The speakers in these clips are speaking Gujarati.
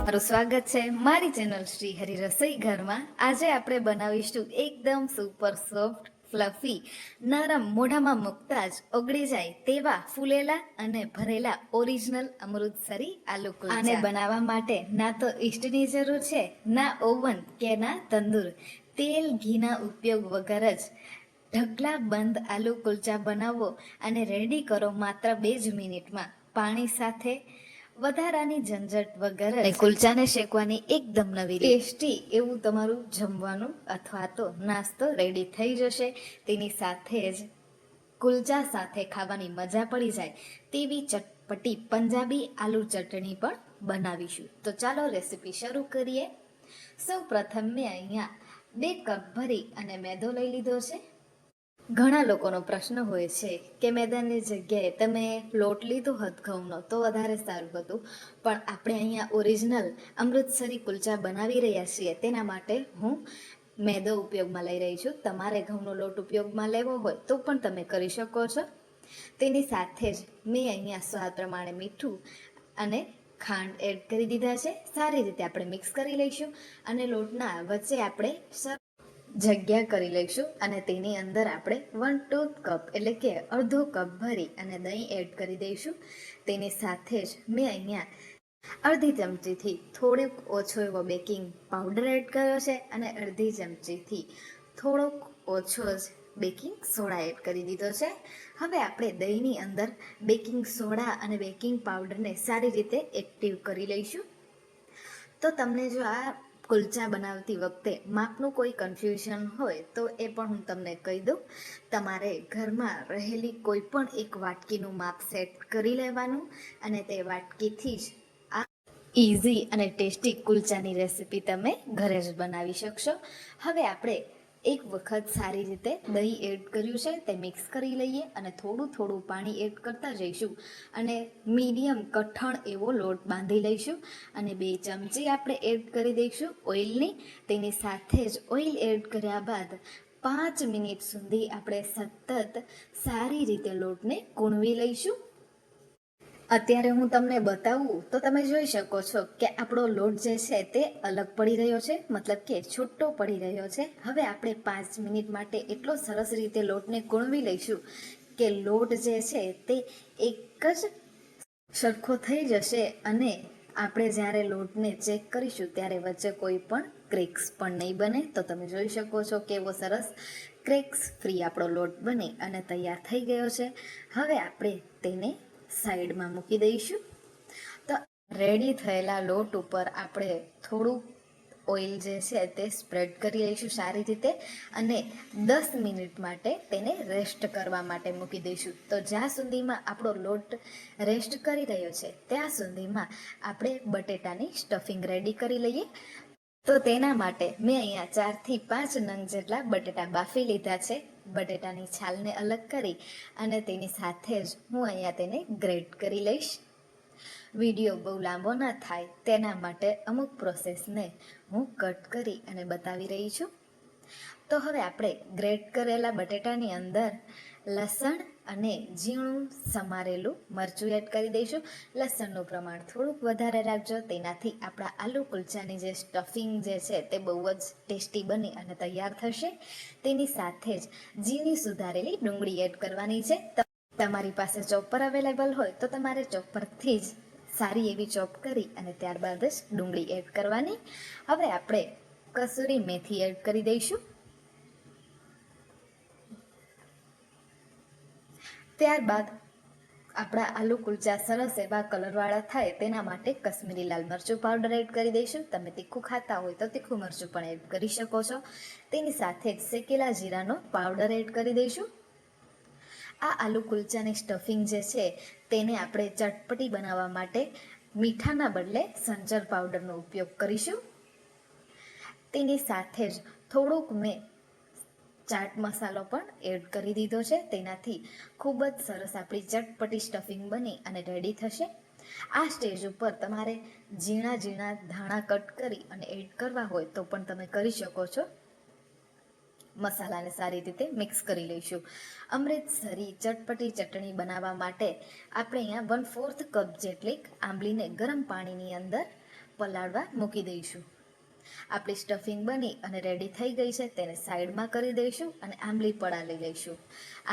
મારું સ્વાગત છે મારી ચેનલ શ્રી હરિ રસોઈ ઘરમાં। આજે આપણે બનાવીશું એકદમ સુપર સોફ્ટ ફ્લફી નરમ મોઢામાં મૂકતા જ ઓગળી જાય તેવા ફૂલેલા અને ભરેલા ઓરિજિનલ અમૃતસરી આલુ કુલચા। આને બનાવવા માટે ના તો ઈસ્ટની જરૂર છે, ના ઓવન કે ના તંદૂર। તેલ ઘીના ઉપયોગ વગર જ ઢગલા બંધ આલુ કુલચા બનાવો અને રેડી કરો માત્ર 2 જ મિનિટમાં। પાણી સાથે વધારાની ઝંઝટ વગર કુલચાને શેકવાની એકદમ નવી ટેસ્ટી એવું તમારું જમવાનું અથવા તો નાસ્તો રેડી થઈ જશે। તેની સાથે જ કુલચા સાથે ખાવાની મજા પડી જાય તેવી ચટપટી પંજાબી આલુ ચટણી પણ બનાવીશું। તો ચાલો રેસીપી શરૂ કરીએ। સૌ પ્રથમ મેં અહીંયા 2 કપ ભરી અને મેદો લઈ લીધો છે। ઘણા લોકોનો પ્રશ્ન હોય છે કે મેદાની જગ્યાએ તમે લોટ લીધો હોત ઘઉંનો તો વધારે સારું હતું, પણ આપણે અહીંયા ઓરિજિનલ અમૃતસરી કુલચા બનાવી રહ્યા છીએ તેના માટે હું મેદો ઉપયોગમાં લઈ રહી છું। તમારે ઘઉંનો લોટ ઉપયોગમાં લેવો હોય તો પણ તમે કરી શકો છો। તેની સાથે જ મેં અહીંયા સ્વાદ પ્રમાણે મીઠું અને ખાંડ એડ કરી દીધા છે। સારી રીતે આપણે મિક્સ કરી લઈશું અને લોટના વચ્ચે આપણે જગ્યા કરી લઈશું અને તેની અંદર આપણે 1/2 કપ એટલે કે અડધો કપ ભરી અને દહીં એડ કરી દઈશું। તેની સાથે જ મેં અહીંયા અડધી ચમચીથી થોડોક ઓછો એવો બેકિંગ પાવડર એડ કર્યો છે અને અડધી ચમચીથી થોડોક ઓછો જ બેકિંગ સોડા એડ કરી દીધો છે। હવે આપણે દહીંની અંદર બેકિંગ સોડા અને બેકિંગ પાવડરને સારી રીતે એક્ટિવ કરી લઈશું। તો તમને જો આ કુલચા બનાવતી વખતે માપનું કોઈ કન્ફ્યુઝન હોય તો એ પણ હું તમને કહી દઉં। તમારે ઘરમાં રહેલી કોઈ પણ એક વાટકીનું માપ સેટ કરી લેવાનું અને તે વાટકીથી જ આ ઇઝી અને ટેસ્ટી કુલચાની રેસીપી તમે ઘરે જ બનાવી શકશો। હવે આપણે એક વખત સારી રીતે દહીં એડ કર્યું છે તે મિક્સ કરી લઈએ અને થોડું થોડું પાણી એડ કરતા જઈશું અને મીડિયમ કઠણ એવો લોટ બાંધી લઈશું અને 2 ચમચી આપણે એડ કરી દઈશું ઓઇલની। તેની સાથે જ ઓઇલ એડ કર્યા બાદ 5 મિનિટ સુધી આપણે સતત સારી રીતે લોટને કૂણવી લઈશું। અત્યારે હું તમને બતાવું તો તમે જોઈ શકો છો કે આપણો લોટ જે છે તે અલગ પડી રહ્યો છે, મતલબ કે છૂટો પડી રહ્યો છે। હવે આપણે 5 મિનિટ માટે એટલો સરસ રીતે લોટને કૂણવી લઈશું કે લોટ જે છે તે એક જ સરખો થઈ જશે અને આપણે જ્યારે લોટને ચેક કરીશું ત્યારે વચ્ચે કોઈ પણ ક્રેક્સ પણ નહીં બને। તો તમે જોઈ શકો છો કે એવો સરસ ક્રેક્સ ફ્રી આપણો લોટ બની અને તૈયાર થઈ ગયો છે। હવે આપણે તેને સાઈડમાં મૂકી દઈશું। તો રેડી થયેલા લોટ ઉપર આપણે થોડું ઓઇલ જે છે તે સ્પ્રેડ કરી લઈશું સારી રીતે અને 10 મિનિટ માટે તેને રેસ્ટ કરવા માટે મૂકી દઈશું। તો જ્યાં સુધીમાં આપણો લોટ રેસ્ટ કરી રહ્યો છે ત્યાં સુધીમાં આપણે બટેટાની સ્ટફિંગ રેડી કરી લઈએ। તો તેના માટે મેં અહીંયા 4 થી 5 નંગ જેટલા બટેટા બાફી લીધા છે। બટેટાની છાલને અલગ કરી અને તેની સાથે જ હું અહીંયા તેને ગ્રેટ કરી લઈશ। વિડીયો બહુ લાંબો ના થાય તેના માટે અમુક પ્રોસેસને હું કટ કરી અને બતાવી રહી છું। તો હવે આપણે ગ્રેટ કરેલા બટેટાની અંદર લસણ અને ઝીણું સમારેલું મરચું એડ કરી દઈશું। લસણનું પ્રમાણ થોડુંક વધારે રાખજો, તેનાથી આપણા આલુ કુલચાની જે સ્ટફિંગ જે છે તે બહુ જ ટેસ્ટી બની અને તૈયાર થશે। તેની સાથે જ ઝીણી સુધારેલી ડુંગળી એડ કરવાની છે। તમારી પાસે ચોપર અવેલેબલ હોય તો તમારે ચોપરથી જ સારી એવી ચોપ કરી અને ત્યારબાદ જ ડુંગળી એડ કરવાની। હવે આપણે કસૂરી મેથી એડ કરી દઈશું। ત્યારબાદ આપણા આલુ કુલચા સરસ એવા કલરવાળા થાય તેના માટે કશ્મીરી લાલ મરચું પાવડર એડ કરી દઈશું। તમે તીખું ખાતા હોય તો તીખું મરચું પણ એડ કરી શકો છો। તેની સાથે જ શેકેલા જીરાનો પાવડર એડ કરી દઈશું। આ આલુ કુલચાની સ્ટફિંગ જે છે તેને આપણે ચટપટી બનાવવા માટે મીઠાના બદલે સંચર પાવડરનો ઉપયોગ કરીશું। તેની સાથે જ થોડુંક મેં ચાટ મસાલો પણ એડ કરી દીધો છે, તેનાથી ખૂબ જ સરસ આપણી ચટપટી સ્ટફિંગ બની અને રેડી થશે। આ સ્ટેજ ઉપર તમારે ઝીણા ઝીણા ધાણા કટ કરી અને એડ કરવા હોય તો પણ તમે કરી શકો છો। મસાલાને સારી રીતે મિક્સ કરી લઈશું। અમૃતસરી ચટપટી ચટણી બનાવવા માટે આપણે અહીંયા 1/4 કપ જેટલી આંબલીને ગરમ પાણીની અંદર પલાળવા મૂકી દઈશું. આપણી સ્ટફિંગ બની અને રેડી થઈ ગઈ છે, તેને સાઈડમાં કરી દઈશું અને આંબલી પલાળી લઈશું.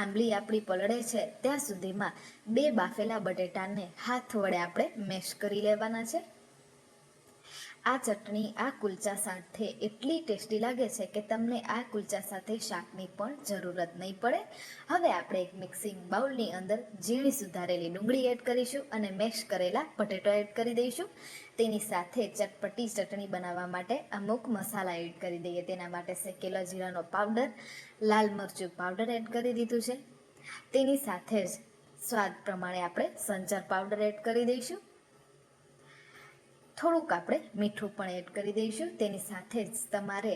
આંબલી આપણી પલળે છે ત્યાં સુધીમાં 2 બાફેલા બટેટાને હાથ વડે આપણે મેશ કરી લેવાના છે. આ ચટણી આ કુલચા સાથે એટલી ટેસ્ટી લાગે છે કે તમને આ કુલચા સાથે શાકની પણ જરૂરત નહીં પડે. હવે આપણે એક મિક્સિંગ બાઉલની અંદર ઝીણી સુધારેલી ડુંગળી એડ કરીશું અને મેશ કરેલા બટેટો એડ કરી દઈશું. તેની સાથે ચટપટી ચટણી બનાવવા માટે અમુક મસાલા એડ કરી દઈએ. તેના માટે શેકેલા જીરાનો પાવડર, લાલ મરચું પાવડર એડ કરી દીધું છે. તેની સાથે જ સ્વાદ પ્રમાણે આપણે સંચર પાવડર એડ કરી દઈશું. થોડુંક આપણે મીઠું પણ એડ કરી દઈશું. તેની સાથે જ તમારે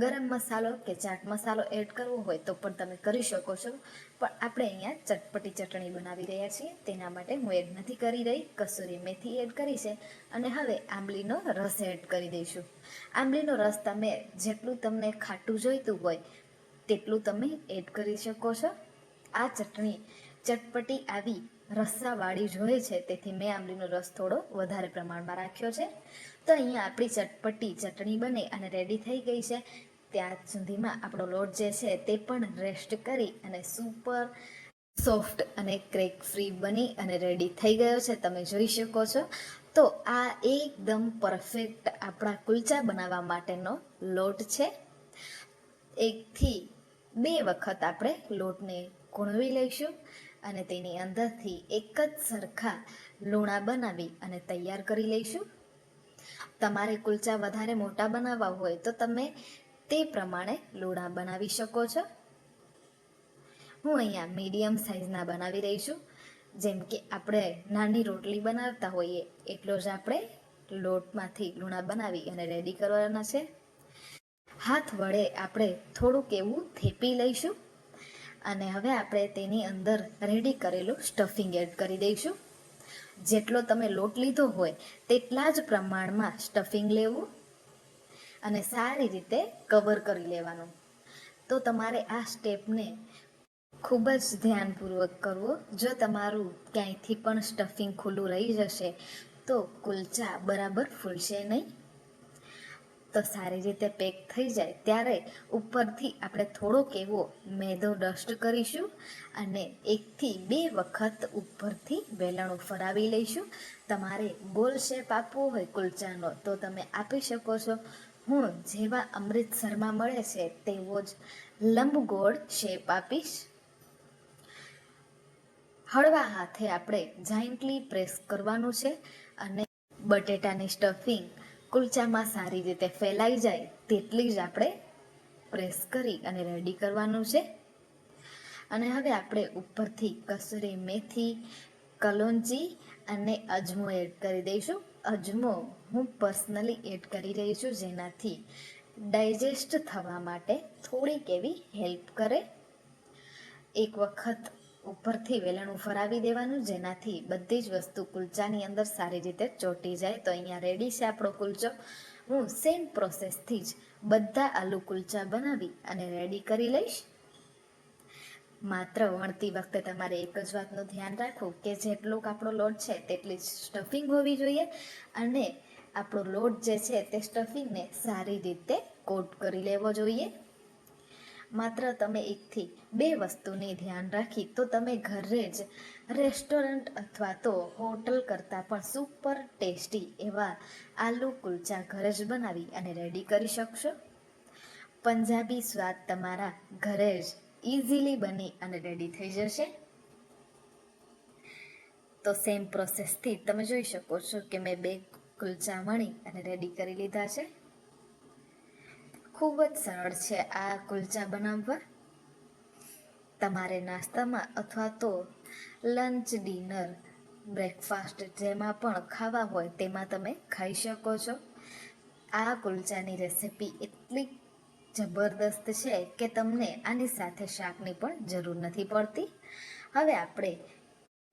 ગરમ મસાલો કે ચાટ મસાલો એડ કરવો હોય તો પણ તમે કરી શકો છો, પણ આપણે અહીંયા ચટપટી ચટણી બનાવી રહ્યા છીએ તેના માટે હું એડ નથી કરી રહી. કસૂરી મેથી એડ કરી છે અને હવે આંબલીનો રસ એડ કરી દઈશું. આંબલીનો રસ તમે જેટલું તમને ખાટું જોઈતું હોય તેટલું તમે એડ કરી શકો છો. આ ચટણી ચટપટી આવી રસ્સાવાળી જોઈએ છે, તેથી મેં આંબલીનો રસ થોડો વધારે પ્રમાણમાં રાખ્યો છે. તો અહીંયા આપણી ચટપટી ચટણી બને અને રેડી થઈ ગઈ છે. ત્યાં સુધીમાં આપણો લોટ જે છે તે પણ રેસ્ટ કરી અને સુપર સોફ્ટ અને ક્રેક ફ્રી બની અને રેડી થઈ ગયો છે, તમે જોઈ શકો છો. તો આ એકદમ પરફેક્ટ આપણા કુલચા બનાવવા માટેનો લોટ છે. 1 થી 2 વખત આપણે લોટને કૂણવી લઈશું અને તેની અંદરથી એક જ સરખા લૂણા બનાવી અને તૈયાર કરી લઈશું. તમારે કુલચા વધારે મોટા બનાવવા હોય તો તમે તે પ્રમાણે લૂણા બનાવી શકો છો. હું અહીંયા મીડિયમ સાઇઝના બનાવી રહી છું. જેમ કે આપણે નાની રોટલી બનાવતા હોઈએ એટલો જ આપણે લોટમાંથી લૂણા બનાવી અને રેડી કરવાના છે. હાથ વડે આપણે થોડુંક એવું થેપી લઈશું અને હવે આપણે તેની અંદર રેડી કરેલું સ્ટફિંગ એડ કરી દઈશું. જેટલો તમે લોટ લીધો હોય તેટલા જ પ્રમાણમાં સ્ટફિંગ લેવું અને સારી રીતે કવર કરી લેવાનું. તો તમારે આ સ્ટેપને ખૂબ જ ધ્યાનપૂર્વક કરવો. જો તમારું ક્યાંયથી પણ સ્ટફિંગ ખુલ્લું રહી જશે તો કુલચા બરાબર ફૂલશે નહીં. તો સારી રીતે પેક થઈ જાય ત્યારે ઉપરથી આપણે થોડોક એવો મેદો ડસ્ટ કરીશું અને 1 થી 2 વખત ઉપરથી વેલણું ફરાવી લઈશું. તમારે ગોલ શેપ આપવો હોય કુલચાનો તો તમે આપી શકો છો. હું જેવા અમૃતસરમાં મળે છે તેવો જ લંબગોળ શેપ આપીશ. હળવા હાથે આપણે જાઇન્ટલી પ્રેસ કરવાનું છે અને બટેટાની સ્ટફિંગ કુલચામાં સારી રીતે ફેલાઈ જાય તેટલી જ આપણે પ્રેસ કરી અને રેડી કરવાનું છે. અને હવે આપણે ઉપરથી કસૂરી મેથી, કલોંજી અને અજમો એડ કરી દઈશું. અજમો હું પર્સનલી એડ કરી રહી છું, જેનાથી ડાયજેસ્ટ થવા માટે થોડીક એવી હેલ્પ કરે. એક વખત ઉપરથી વેલણું ફરાવી દેવાનું, જેનાથી બધી જ વસ્તુ કુલચાની અંદર સારી રીતે ચોંટી જાય. તો અહીંયા રેડી છે આપણો કુલચો. હું સેમ પ્રોસેસથી જ બધા આલુ કુલચા બનાવી અને રેડી કરી લઈશ. માત્ર વણતી વખતે તમારે એક જ વાતનું ધ્યાન રાખવું કે જેટલો આપણો લોટ છે તેટલી જ સ્ટફિંગ હોવી જોઈએ અને આપણો લોટ જે છે તે સ્ટફિંગને સારી રીતે કોટ કરી લેવો જોઈએ. માત્ર તમે 1 થી 2 વસ્તુની ધ્યાન રાખી તો તમે ઘરે જ રેસ્ટોરન્ટ અથવા તો હોટલ કરતાં પણ સુપર ટેસ્ટી એવા આલુ કુલચા ઘરે જ બનાવી અને રેડી કરી શકશો. પંજાબી સ્વાદ તમારા ઘરે જ ઇઝીલી બની અને રેડી થઈ જશે. તો સેમ પ્રોસેસથી તમે જોઈ શકો છો કે મેં 2 કુલચા વણી અને રેડી કરી લીધા છે. ખૂબ જ સરળ છે આ કુલચા બનાવવા. તમારે નાસ્તામાં અથવા તો લંચ, ડિનર, બ્રેકફાસ્ટ જેમાં પણ ખાવા હોય તેમાં તમે ખાઈ શકો છો. આ કુલચાની રેસિપી એટલી જબરદસ્ત છે કે તમને આની સાથે શાકની પણ જરૂર નથી પડતી. હવે આપણે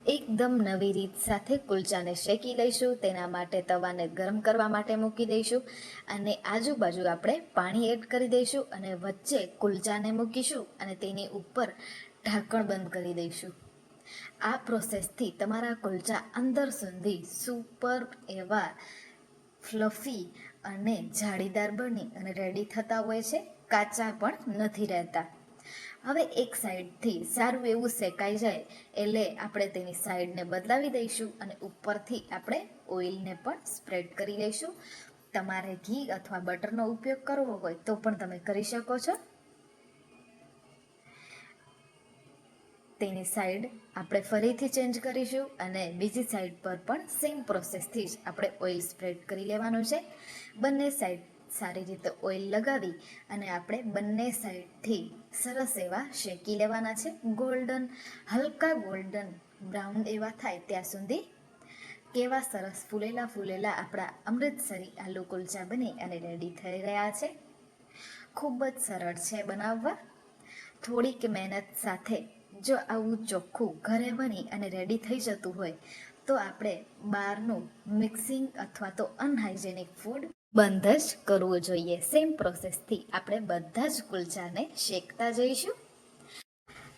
એકદમ નવી રીત સાથે કુલચાને શેકી લઈશું. તેના માટે તવાને ગરમ કરવા માટે મૂકી દઈશું અને આજુબાજુ આપણે પાણી એડ કરી દઈશું અને વચ્ચે કુલચાને મૂકીશું અને તેની ઉપર ઢાંકણ બંધ કરી દઈશું. આ પ્રોસેસથી તમારા કુલચા અંદર સુધી સુપર એવા ફ્લફી અને જાળીદાર બની અને રેડી થતા હોય છે, કાચા પણ નથી રહેતા. હવે એક સાઈડથી સારું એવું શેકાઈ જાય એટલે આપણે તેની સાઈડને બદલાવી દઈશું અને ઉપરથી આપણે ઓઇલને પણ સ્પ્રેડ કરી લઈશું. તમારે ઘી અથવા બટરનો ઉપયોગ કરવો હોય તો પણ તમે કરી શકો છો. તેની સાઈડ આપણે ફરીથી ચેન્જ કરીશું અને બીજી સાઈડ પર પણ સેમ પ્રોસેસથી જ આપણે ઓઇલ સ્પ્રેડ કરી લેવાનું છે. બંને સાઈડ સારી રીતે ઓઇલ લગાવી અને આપણે બંને સાઈડથી સરસ એવા શેકી લેવાના છે. હલકા ગોલ્ડન બ્રાઉન એવા થાય ત્યાં સુધી. કેવા સરસ ફૂલેલા ફૂલેલા આપણા અમૃતસરી આલુ કુલચા બની અને રેડી થઈ રહ્યા છે. ખૂબ જ સરળ છે બનાવવા. થોડીક મહેનત સાથે જો આવું ચોખ્ખું ઘરે બની અને રેડી થઈ જતું હોય તો આપણે બહારનું મિક્સિંગ અથવા તો અનહાઇજેનિક ફૂડ બંધ જ કરવું જોઈએ. સેમ પ્રોસેસથી આપણે બધા જ કુલચાને શેકતા જઈશું.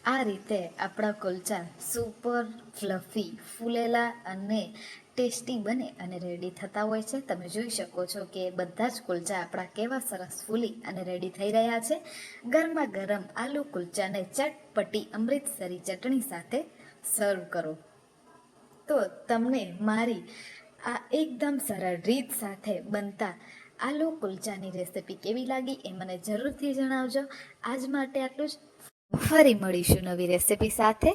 આ રીતે આપણા કુલચા સુપર ફ્લફી, ફૂલેલા અને ટેસ્ટી બને અને રેડી થતા હોય છે. તમે જોઈ શકો છો કે બધા જ કુલચા આપણા કેવા સરસ ફૂલી અને રેડી થઈ રહ્યા છે. ગરમા ગરમ આલુ કુલચાને ચટપટી અમૃતસરી ચટણી સાથે સર્વ કરો. તો તમને મારી આ એકદમ સરળ રીત સાથે બનતા આલુ કુલચાની રેસિપી કેવી લાગી એ મને જરૂરથી જણાવજો. આજ માટે આટલું જ. ફરી મળીશું નવી રેસિપી સાથે.